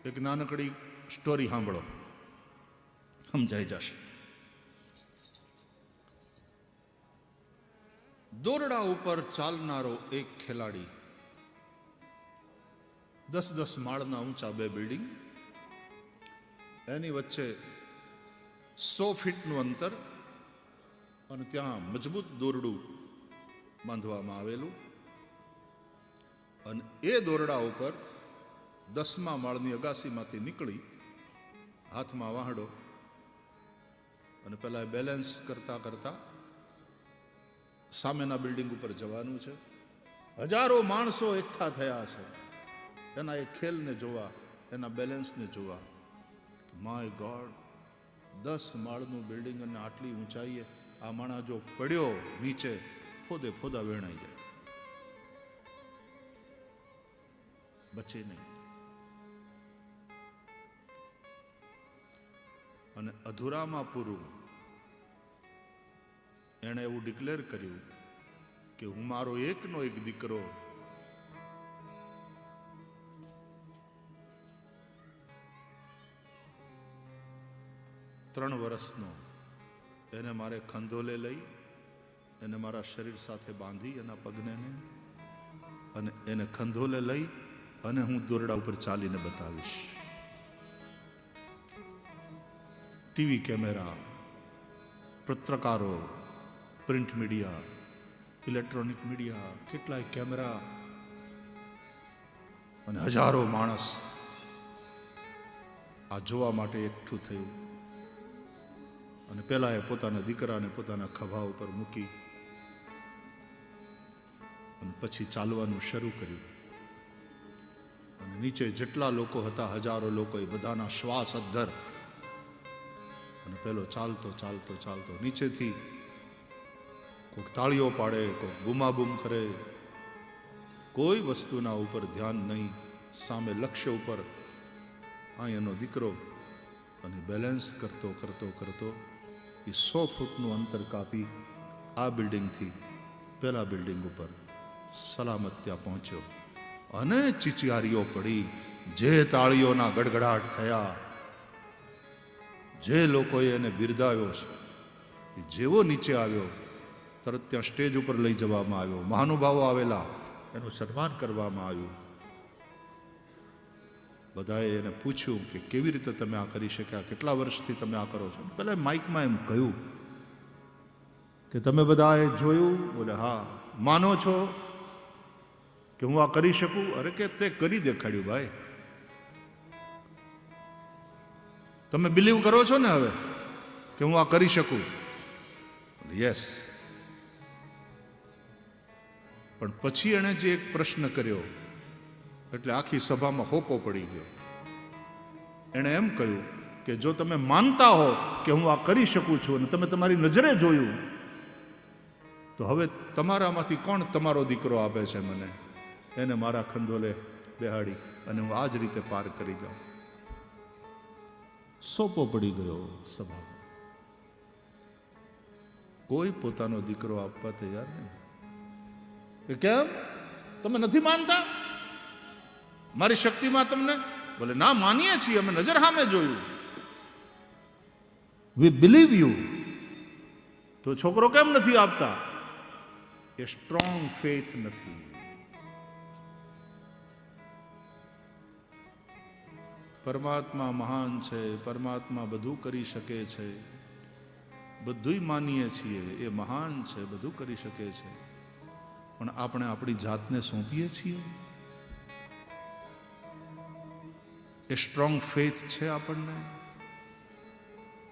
એક નાનકડી સ્ટોરી સાંભળો, સમજાઈ જશે. દોરડા ઉપર ચાલનારો એક ખેલાડી, 10-10 માળના ઊંચા 2 બિલ્ડિંગ, એની વચ્ચે 100 ફીટનું અંતર, અને ત્યાં મજબૂત દોરડું બાંધવામાં આવેલું, અને એ દોરડા ઉપર 10મા માળની અગાસીમાંથી નીકળી હાથમાં વાહડો, અને પેલા બેલેન્સ કરતા કરતા સામેના બિલ્ડિંગ ઉપર જવાનું છે. હજારો માણસો એકઠા થયા છે એના એ ખેલને જોવા, એના બેલેન્સને જોવા. માય ગોડ, 10 માળનું બિલ્ડિંગ અને આટલી ઊંચાઈએ આ માણસ જો પડ્યો નીચે, ફોદે ફોદા વેણાઈ જાય, બચે નહીં. અને અધૂરામાં પૂરું એણે એવું ડિક્લેર કર્યું કે હું મારો એકનો એક દીકરો ત્રણ વર્ષનો, એને મારે ખંધોલે લઈ, એને મારા શરીર સાથે બાંધી એના પગને, અને એને ખંધોલે લઈ અને હું દોરડા ઉપર ચાલીને બતાવીશ. ટીવી કેમેરા, પત્રકારો, પ્રિન્ટ મીડિયા, ઇલેક્ટ્રોનિક મીડિયા, કેટલાય કેમેરા અને હજારો માણસ આ જોવા માટે એકઠું થયું. અને પેલા એ પોતાના દીકરાને પોતાના ખભા ઉપર મૂકી અને પછી ચાલવાનું શરૂ કર્યું. અને નીચે જેટલા લોકો હતા, હજારો લોકો, એ બધાના શ્વાસ અદ્ધર. અને પેલો ચાલતો ચાલતો ચાલતો નીચેથી કોઈક તાળીઓ પાડે, કોઈક બૂમાબૂમ કરે, કોઈ વસ્તુના ઉપર ધ્યાન નહીં, સામે લક્ષ્ય ઉપર. આ એનો દીકરો, અને બેલેન્સ કરતો કરતો કરતો એ 100 ફૂટનું અંતર કાપી આ બિલ્ડિંગથી પેલા બિલ્ડિંગ ઉપર સલામત ત્યાં પહોંચ્યો. અને ચીચિયારીઓ પડી, જે તાળીઓના ગડગડાટ થયા, જે લોકોએ એને બિરદાવ્યો છે, એ જેવો નીચે આવ્યો તરત ત્યાં સ્ટેજ ઉપર લઈ જવામાં આવ્યો. મહાનુભાવો આવેલા, એનું સન્માન કરવામાં આવ્યું. બધાએ એને પૂછ્યું કે કેવી રીતે તમે આ કરી શક્યા, કેટલા વર્ષથી તમે આ કરો છો. પહેલા માઇકમાં એમ કહ્યું કે તમે બધાએ જોયું? બોલે હા. માનો છો કે હું આ કરી શકું? અરે કે તે કરી દેખાડ્યું ભાઈ. તમે બિલીવ કરો છો ને હવે કે હું આ કરી શકું? યસ. પણ પછી એણે જે એક પ્રશ્ન કર્યો એટલે આખી સભામાં હોપો પડી ગયો. એણે એમ કહ્યું કે જો તમે માનતા હો કે હું આ કરી શકું છું અને તમે તમારી નજરે જોયું, તો હવે તમારામાંથી કોણ તમારો દીકરો આપે છે મને? એને મારા ખંધોલે બેહાડી અને હું આ જ રીતે પાર કરી જાઉં. સોપો પડી ગયો સભામાં. કોઈ પોતાનો દીકરો આપવા તૈયાર નહીં. કે કેમ, તમે નથી માનતા મારી શક્તિમાં તમને? બોલે ના, માનીએ છીએ, અમે નજર સામે જોયું. વી બિલીવ યુ. તો છોકરો કેમ નથી આપતા? એ સ્ટ્રોંગ ફેથ નથી. પરમાત્મા મહાન છે, પરમાત્મા બધું કરી શકે છે, બધુંય માનીએ છીએ, એ મહાન છે, બધું કરી શકે છે, પણ આપણે આપણી જાતને સોંપીએ છીએ? એ સ્ટ્રોંગ ફેથ છે આપણને?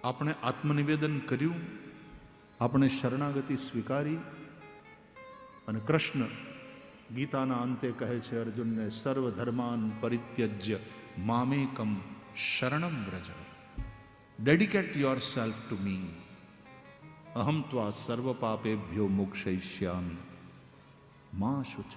આપણે આત્મનિવેદન કર્યું? આપણે શરણાગતિ સ્વીકારી? અને કૃષ્ણ ગીતાના અંતે કહે છે અર્જુનને, સર્વ ધર્માન પરિત્યજ્ય મામેકમ શરણમ વ્રજ. Dedicate yourself to me, અહમ ત્વા સર્વ પાપેભ્યો મોક્ષયિષ્યામિ મા શુચઃ.